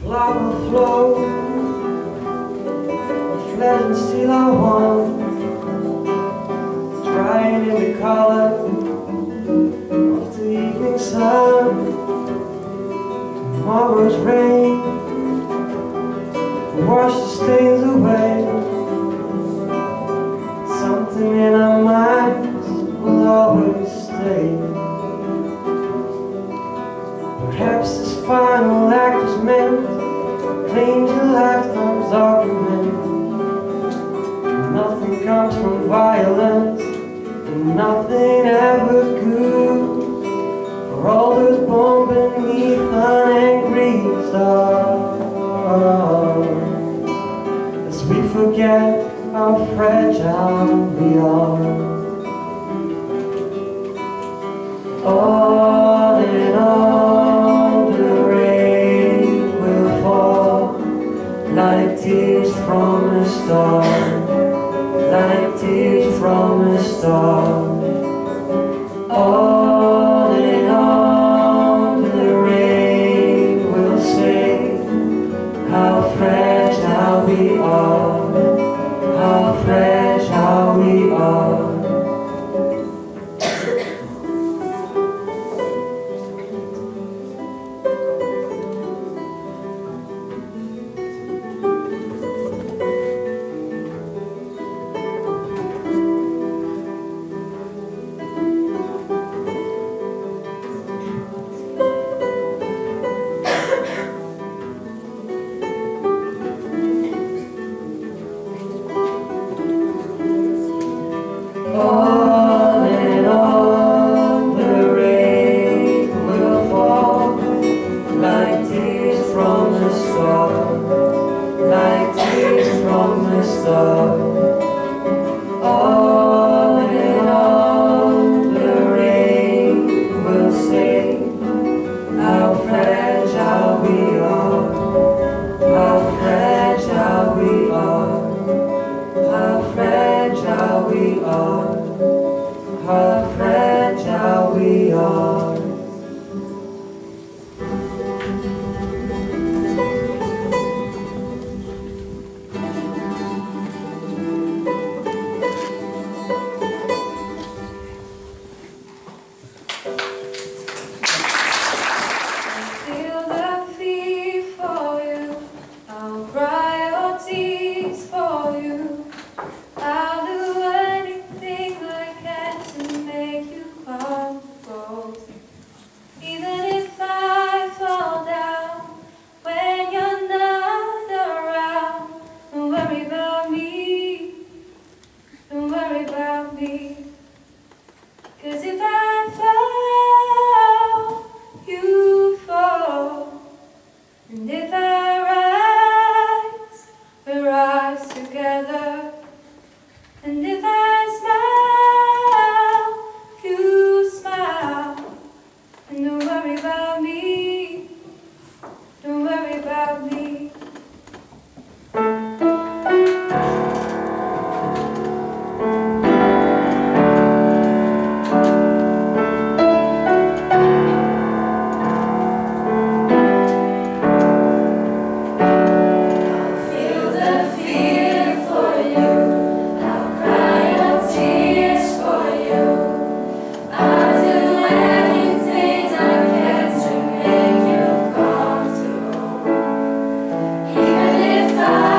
Lava flow, fled and still I want, drying in the color of the evening sun. Tomorrow's rain will wash the stains away. Something in our minds will always stay. Perhaps this final act was meant to change a lifetime's argument. Nothing comes from violence, and nothing ever good. For all those born beneath an angry star, as we forget how fragile we are. On and on the rain will fall, like tears from a star, like tears from a star. On and on the rain will say how fragile we are, how fragile we are. On and on the rain will fall, like tears from a star, like tears from a star. On and on the rain will say how fragile we are, how fragile we are, how fragile we are, how fragile we are. Feel the fear for you. I'll cry your tears for you. I'll do anything I can to make you comfortable. Even if I fall down when you're not around, don't worry about me. Don't worry about me. 'Cause if I fall, you fall. And if I rise, we rise together. And if I smile, you smile. And don't worry about me. Don't worry about me. Feel the fear for you. I'll cry your tears for you. I'll do anything I can to make you comfortable. Even if I